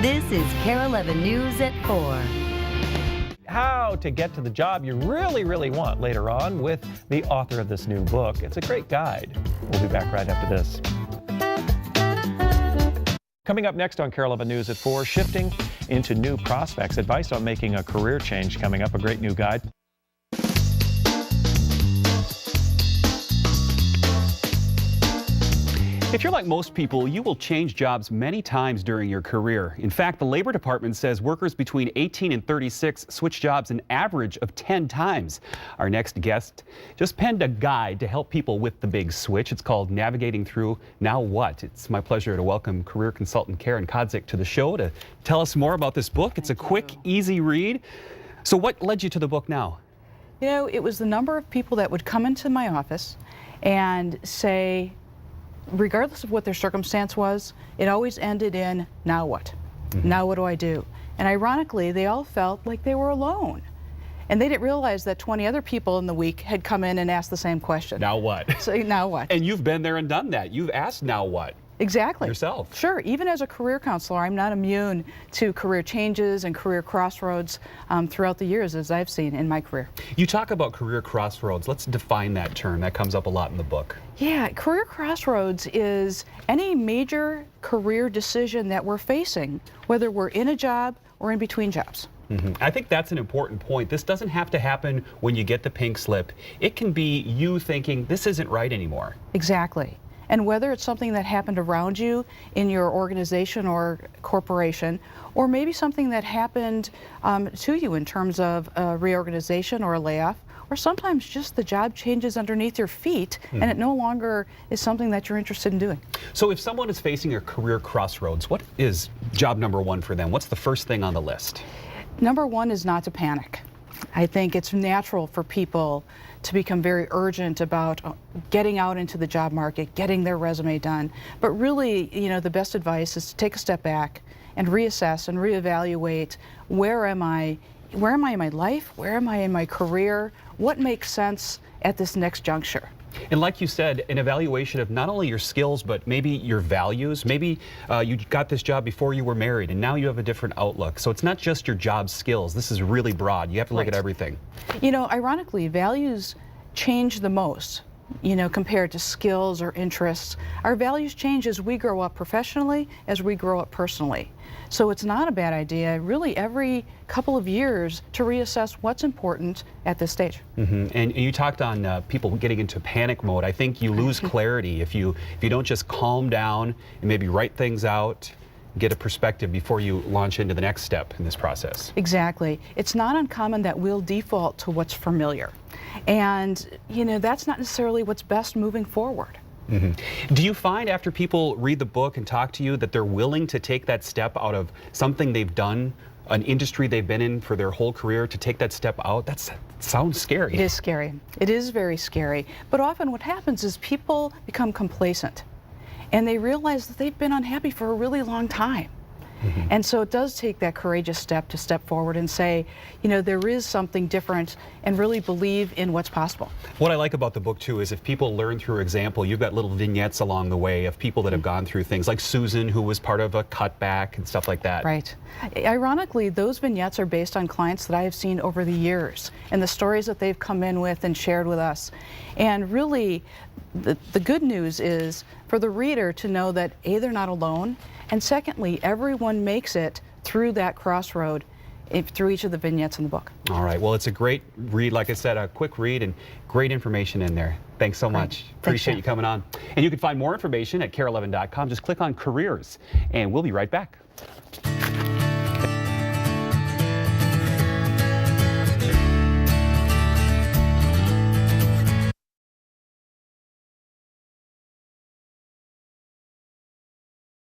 This is KARE 11 News at 4. How to get to the job you really want later on with the author of this new book. It's a great guide. We'll be back right after this. Coming up next on KARE 11 News at 4, shifting into new prospects, advice on making a career change coming up, a great new guide. If you're like most people, you will change jobs many times during your career. In fact, the Labor Department says workers between 18 and 36 switch jobs an average of 10 times. Our next guest just penned a guide to help people with the big switch. It's called Navigating Through Now What. It's my pleasure to welcome career consultant Karen Kodzik to the show to tell us more about this book. It's a quick, easy read. So what led you to the book now? You know, it was the number of people that would come into my office and say, regardless of what their circumstance was, it always ended in, now what? Now what do I do? And ironically, they all felt like they were alone. And they didn't realize that 20 other people in the week had come in and asked the same question. Now what? So, now what? And you've been there and done that. You've asked now what? Exactly. Yourself. Sure. Even as a career counselor, I'm not immune to career changes and career crossroads throughout the years, as I've seen in my career. You talk about career crossroads. Let's define that term. That comes up a lot in the book. Yeah, career crossroads is any major career decision that we're facing, whether we're in a job or in between jobs. I think that's an important point. This doesn't have to happen when you get the pink slip. It can be you thinking, this isn't right anymore. Exactly. And whether it's something that happened around you in your organization or corporation, or maybe something that happened to you in terms of a reorganization or a layoff, or sometimes just the job changes underneath your feet and it no longer is something that you're interested in doing. So if someone is facing a career crossroads, what is job number one for them? What's the first thing on the list? Number one is not to panic. I think it's natural for people to become very urgent about getting out into the job market, getting their resume done. But really, you know, the best advice is to take a step back and reassess and reevaluate, where am I in my life? Where am I in my career? What makes sense at this next juncture? And like you said, an evaluation of not only your skills, but maybe your values. Maybe you got this job before you were married, and now you have a different outlook. So it's not just your job skills. This is really broad. You have to look at everything. You know, ironically, values change the most, you know, compared to skills or interests. Our values change as we grow up professionally, as we grow up personally. So it's not a bad idea, really, every couple of years to reassess what's important at this stage. And you talked on people getting into panic mode. I think you lose clarity if you don't just calm down and maybe write things out, get a perspective before you launch into the next step in this process. Exactly. It's not uncommon that we'll default to what's familiar. And, you know, that's not necessarily what's best moving forward. Do you find after people read the book and talk to you that they're willing to take that step out of something they've done, an industry they've been in for their whole career, to take that step out? That sounds scary. It is scary. It is very scary. But often what happens is people become complacent and they realize that they've been unhappy for a really long time. And so it does take that courageous step to step forward and say, you know, there is something different, and really believe in what's possible. What I like about the book too is if people learn through example, you've got little vignettes along the way of people that have gone through things like Susan, who was part of a cutback and stuff like that. Right. Ironically, those vignettes are based on clients that I have seen over the years and the stories that they've come in with and shared with us. And really, the good news is for the reader to know that A, they're not alone, and secondly, everyone makes it through that crossroad through each of the vignettes in the book. All right, well, it's a great read. Like I said, a quick read and great information in there. Thanks so much. Appreciate you coming on. And you can find more information at KARE11.com. Just click on careers, and we'll be right back.